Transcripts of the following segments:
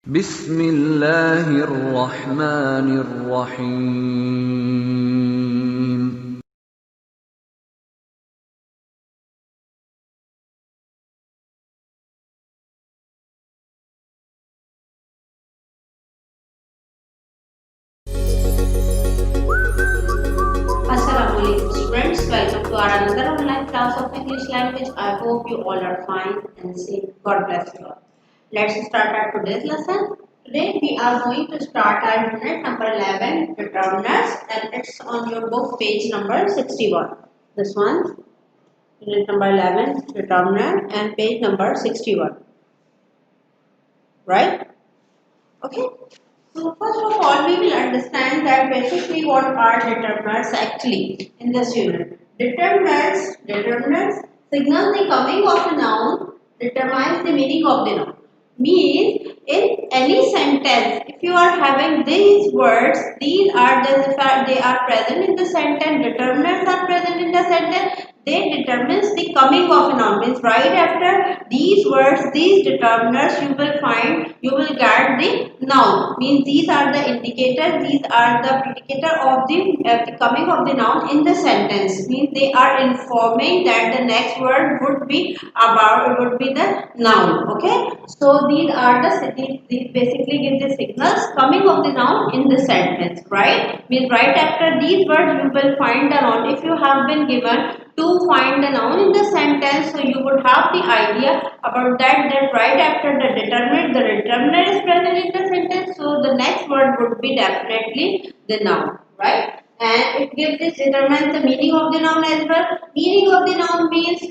بسم الله الرحمن الرحيم. Assalamualaikum students, welcome to our another online class of English language. I hope you all are fine and safe. God bless you all. Let's start our today's lesson. Today we are going to start our unit number 11, determiners, and it's on your book page number 61. This one, unit number 11, determiner, and page number 61. Right? Okay. So first of all, we will understand that basically what are determiners actually in this unit. Determiners signal the coming of a noun, determines the meaning of the noun. Means in any sentence, if you are having these words, these are they are present in the sentence, determiners are present in the sentence, they determines the coming of a noun. Means right after these words, these determiners, you will get the noun. Means these are the indicators, these are the predicator of the coming of the noun in the sentence. Means they are informing that the next word would be the noun. Okay, so these basically give the signals coming of the noun in the sentence. Right, means right after these words you will find the noun. If you have been given to find the noun in the sentence, so you would have the idea about that right after the determiner is present in the sentence, so the next word would be definitely the noun, right? And it gives this determines the meaning of the noun as well. Meaning of the noun means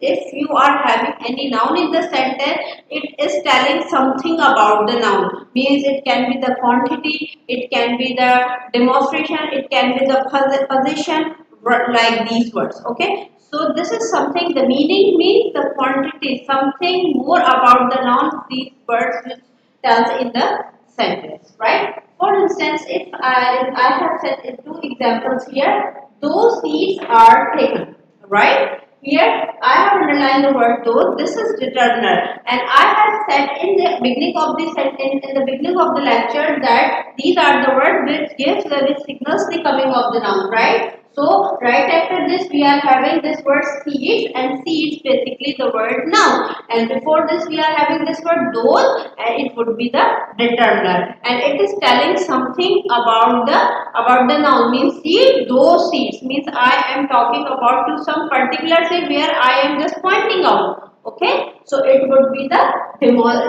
if you are having any noun in the sentence, it is telling something about the noun. Means it can be the quantity, it can be the demonstration, it can be the position, like these words. Okay, so this is something, the meaning means the quantity, something more about the noun, these words which tells in the sentence, right? For instance, if I have set two examples here, those seeds are taken, right? Here I have underlined the word those. This is determiner, and I have said in the beginning of the sentence, in the beginning of the lecture, that these are the words which signals the coming of the noun, right? So right after this we are having this word seeds, and seeds basically the word noun, and before this we are having this word those, and it would be the determiner, and it is telling something about the noun. Means seed, those seeds, means I am talking about to some particular seed where I am just pointing out. Okay, so it would be the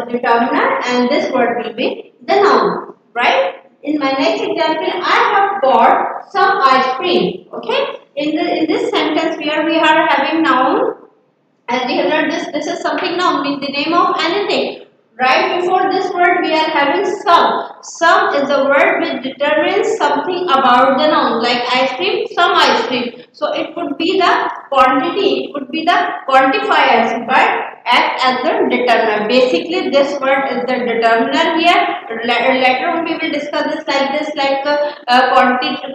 determiner, and this word will be the noun, right? In my next example, I have got some ice cream. Okay, in this sentence where we are having noun, and we have learned this is something noun, means the name of anything. Right before this word we are having some. Some is the word which determines something about the noun, like ice cream, some ice cream. So it would be the quantity, it would be the quantifiers, but act as the determiner. Basically this word is the determiner here. Later on we will discuss this like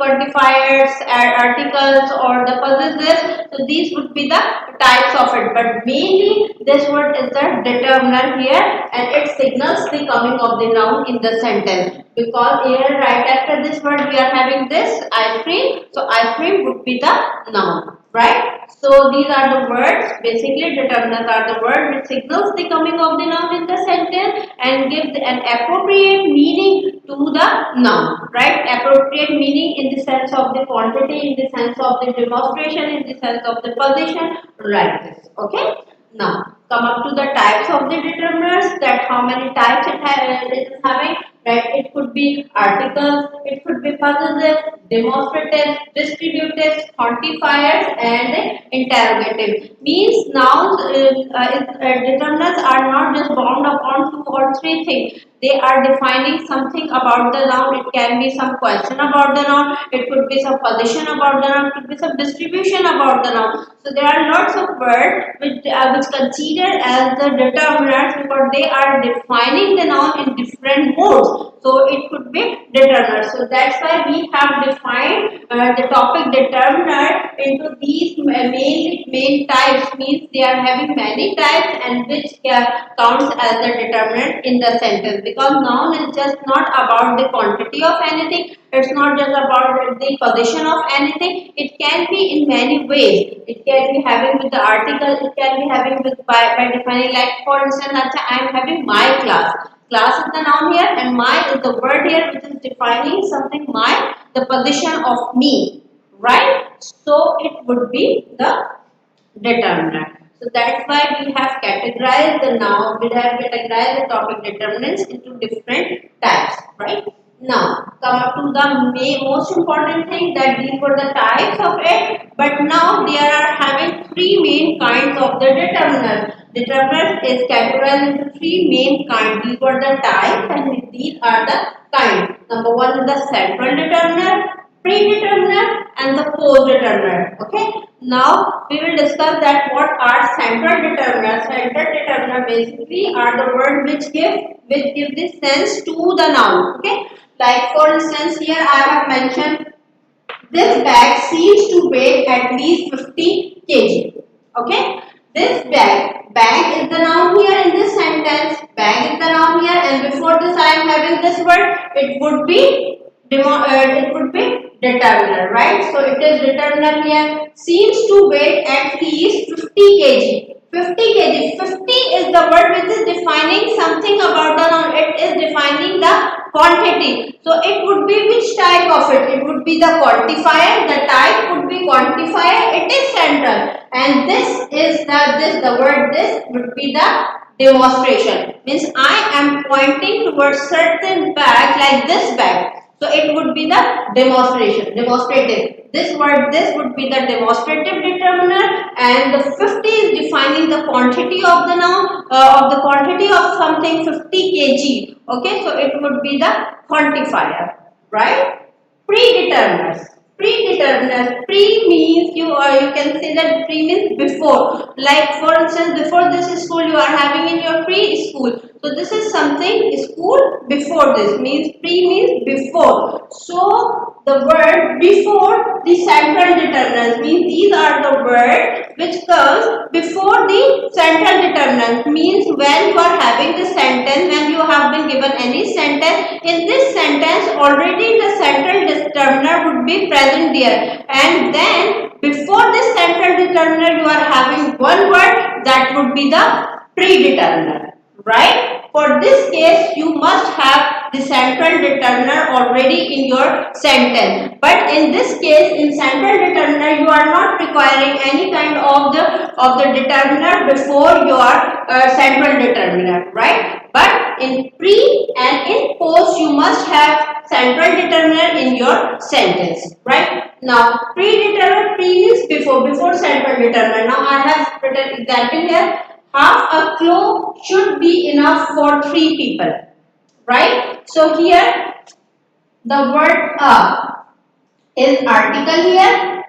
quantifiers, articles, or the possessives. So these would be the types of it, but mainly this word is the determiner here, and it signals the coming of the noun in the sentence, because here right after this word we are having this ice cream, so ice cream would be the noun, right? So these are the words, basically determiners are the word which signals the coming of the noun in the sentence and gives an appropriate meaning to the noun, right? Appropriate meaning in the sense of the quantity, in the sense of the demonstration, in the sense of the position, like this. Okay, now come up to the types of the determiners, that how many types it is having. Right, it could be articles, it could be possessive, demonstrative, distributive, quantifiers, and interrogative. Means nouns, determiners are not just bound upon two or three things. They are defining something about the noun. It can be some question about the noun. It could be some position about the noun. It could be some distribution about the noun. So there are lots of words which considered as the determiners, because they are defining the noun in different modes. So it could be determiner. So that's why we have defined the topic determiner into these main types, means they are having many types and which counts as the determinant in the sentence, because noun is just not about the quantity of anything, it's not just about the position of anything, it can be in many ways. It can be having with the article, it can be having with by defining, like for instance, I am having my class. Class is the noun here and my is the word here which is defining something, my, the position of me, right? So it would be the determinant. So that's why we have categorized the noun, we have categorized the topic determinants into different types, right? Now, come up to the most important thing, that these were the types of it, but now there are having three main kinds of the determinants. Determinants is categorized into three main kinds. These were the types and these are the kinds. Number one is the central determinant, predeterminant and the post-determinant. Okay. Now we will discuss that what are central determinants. Central determinants basically are the word which give the sense to the noun. Okay. Like for instance, here I have mentioned this bag seems to weigh at least 50 kg. Okay. This bag is the noun here in this sentence. Bag is the noun here, and before this I am having this word. It would be determiner, right? So it is determiner here. Seems to weigh at least 50 kg. 50 kg. 50 is the word which is defining something about the noun. It is defining the quantity. So it would be which type of it? It would be the quantifier. The type would be quantifier. It is central. And this is the word this would be the demonstration. Means I am pointing towards certain bag, like this bag. So it would be the demonstrative. This word this would be the demonstrative determiner, and the 50 is defining the quantity of the noun, of the quantity of something, 50 kg. Okay, so it would be the quantifier, right? Predeterminers. Predeterminers. Pre means you can say that pre means before. Like for instance, before this school you are having in your preschool. So this is something school before this, means pre means before. So the word before the central determinants, means these are the words which comes before the central determinant, means when you are having the sentence, when you have been given any sentence, in this sentence already the central determiner would be present there, and then before this central determiner you are having one word, that would be the predeterminer, right? For this case you must have the central determiner already in your sentence, but in this case in central determiner you are not requiring any kind of the determiner before your central determiner, right? But in pre and in post you must have central determiner in your sentence, right? Now predetermined, pre means before central determiner. Now I have written example here. Half a cloak should be enough for 3 people, right? So here the word is article here,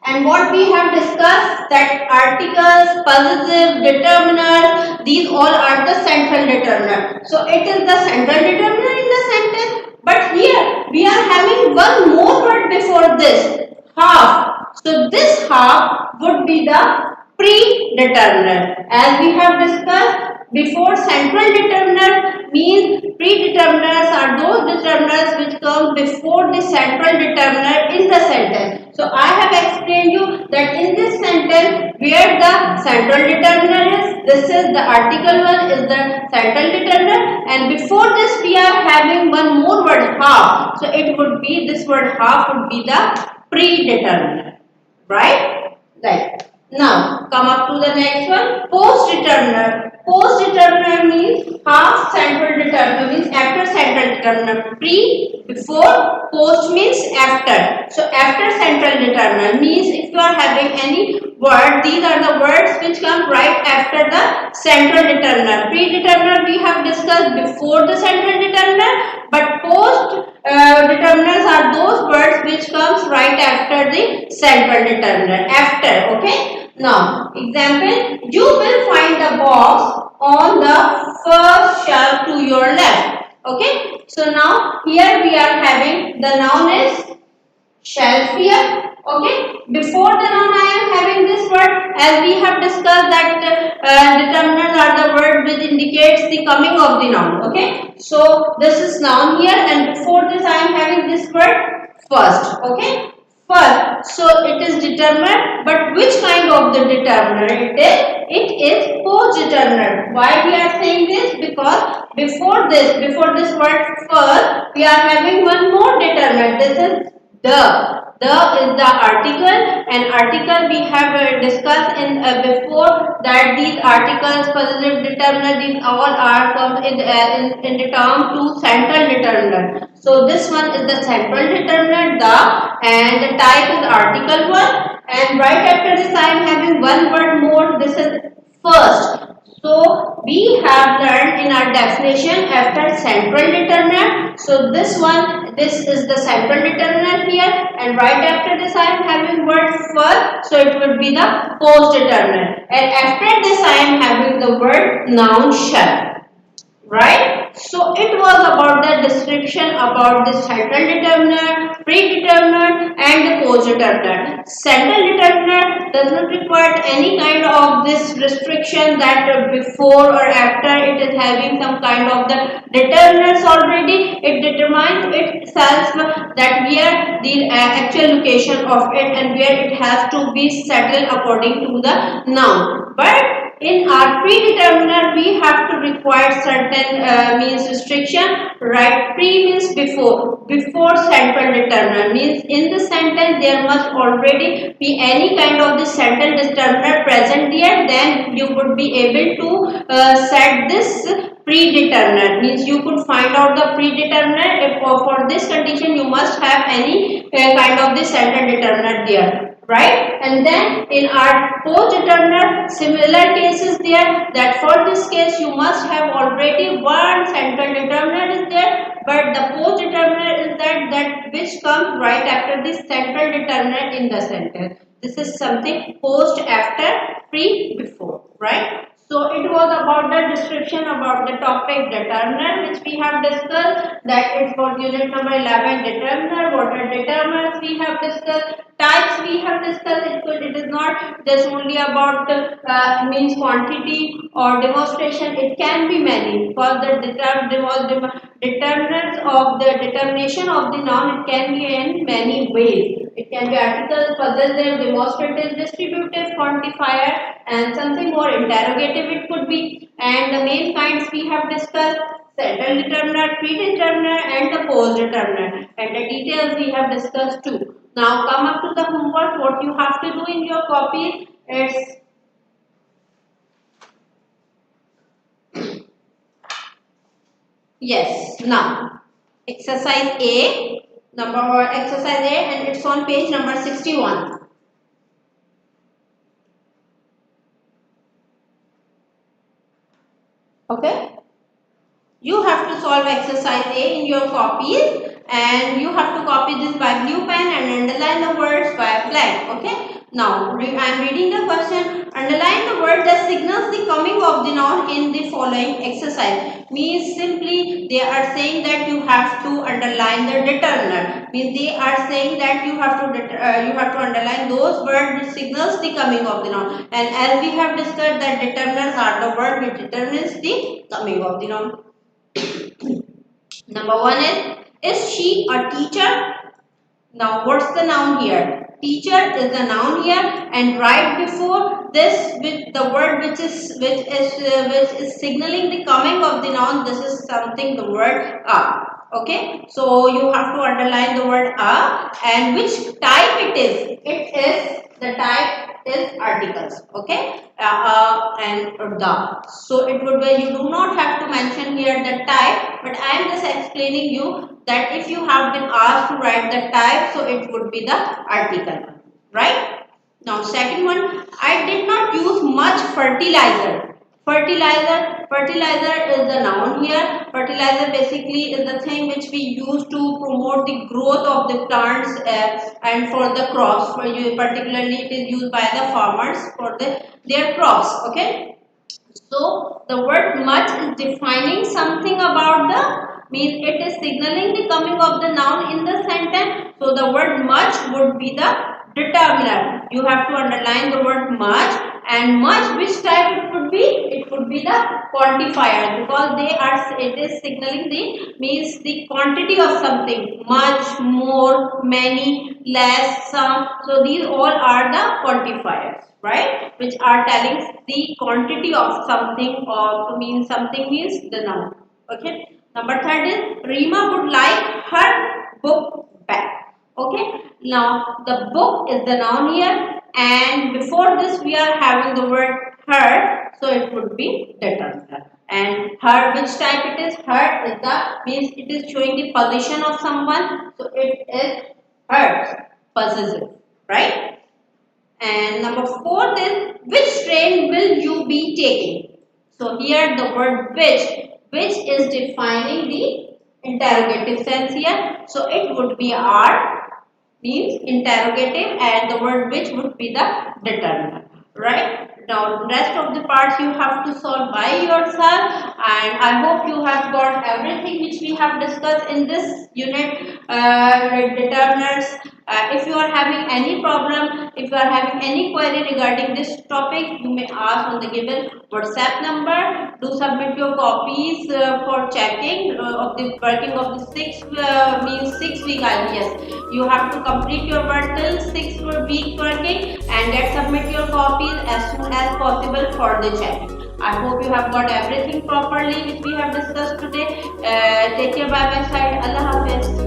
and what we have discussed, that articles, possessive, determiners, these all are the central determiner. So it is the central determiner in the sentence, but here we are having one more word before this, half. So this half would be the predeterminer. As we have discussed before, central determiner means predeterminers are those determiners which come before the central determiner in the sentence. So I have explained you that in this sentence where the central determiner is, this is the article one is the central determiner, and before this we are having one more word, half. So it would be, this word half would be the predeterminer, right? Right. Now come up to the next one, post determiner. Post determiner means half central determiner, means after central determiner. Pre, before, post means after. So after central determiner means if you are having any word, these are the words which come right after the central determiner. Predeterminer we have discussed before the central determiner, but post determiners are those words which comes right after the central determiner. After, okay. Now, example, you will find the box on the first shelf to your left. Okay. So now here we are having the noun is shelf here. Okay, before the noun I am having this word, as we have discussed that determinants are the word which indicates the coming of the noun. Okay, so this is noun here, and before this I am having this word first. Okay, first, so it is determinant, but which kind of the determinant it is? It is post determinant. Why we are saying this? Because before this word first, we are having one more determinant. This is the. The is the article, and article we have discussed in before that these articles, possessive determinant, these all are come in the term to central determinant. So this one is the central determinant, the, and the type is article one, and right after this I am having one word more. This is first. So we have learned in our definition after central determinant. So this is the central determinant here, and right after this I am having word first. So it would be the post determinant, and after this I am having the word noun shall. Right? So it was about the description about the central determinant, predeterminant and the post determinant. Central determinant does not require any kind of this restriction that before or after it is having some kind of the determinants already. It determines itself that where the actual location of it and where it has to be settled according to the noun. But in our predeterminant we have to require certain means restriction, right? Pre means before central determinant means in the sentence there must already be any kind of the central determinant present there, then you would be able to set this predeterminant, means you could find out the predeterminant. If for this condition you must have any kind of the central determinant there, right? And then in our post determinant similar cases there, that for this case you must have already one central determinant is there, but the post determinant is that which comes right after this central determinant in the sentence. This is something post after, pre before, right? So it was about the description about the topic determinant which we have discussed, that is for unit number 11 determinant. What are determinants we have discussed, types we have discussed. It is not just only about means quantity or demonstration, it can be many, because the determinants of the determination of the noun, it can be in many ways. It can be articles, possessive, demonstrative, distributive, quantifier, and something more interrogative it could be. And the main kinds we have discussed: central determinant, predeterminant, and the post determinant. And the details we have discussed too. Now come up to the homework. What you have to do in your copies is yes. Now exercise A, exercise A, and it's on page number 61. Okay. You have to solve exercise A in your copies, and you have to copy this by blue pen and underline the words by blank. Okay. Now I am reading the question. Underline the word that signals the coming of the noun in the following exercise. Means simply they are saying that you have to underline the determinant. Means they are saying that you have to underline those words which signals the coming of the noun. And as we have discussed that determinants are the word which determines the coming of the noun. Number one is she a teacher? Now what's the noun here? Teacher is the noun here, and right before this with the word which is signaling the coming of the noun, this is something the word a. Okay, so you have to underline the word a, and which type it is. It is the type is articles. Okay, and the. So it would be, you do not have to mention here the type, but I am just explaining you that if you have been asked to write the type, so it would be the article, right? Now second one, I did not use much fertilizer. Fertilizer is the noun here. Fertilizer basically is the thing which we use to promote the growth of the plants and for the crops. For you, particularly, it is used by the farmers for their crops. Okay. So the word much is defining something about means it is signaling the coming of the noun in the sentence. So the word much would be the determiner. You have to underline the word much, and much which type it would be? It would be the quantifier, because it is signaling the means the quantity of something, much, more, many, less, some. So these all are the quantifiers, right, which are telling the quantity of something, or means something means the noun. Okay, number third is Rima would like her book back. Okay, now the book is the noun here, and before this we are having the word her, so it would be determiner. And her, which type it is? Her is the means it is showing the position of someone, so it is her, possessive, right? And number fourth is which train will you be taking? So here the word which is defining the interrogative sense here. So it would be are means interrogative, and the word which would be the determiner, right? Now rest of the parts you have to solve by yourself, and I hope you have got everything which we have discussed in this unit, determiners. If you are having any problem, if you are having any query regarding this topic, you may ask on the given WhatsApp number. Do submit your copies for checking of the working of the 6 week IBS. You have to complete your work till 6 week working and get submit your copies as soon as possible for the checking. I hope you have got everything properly which we have discussed today. Take care, bye bye side. Allah Hafiz.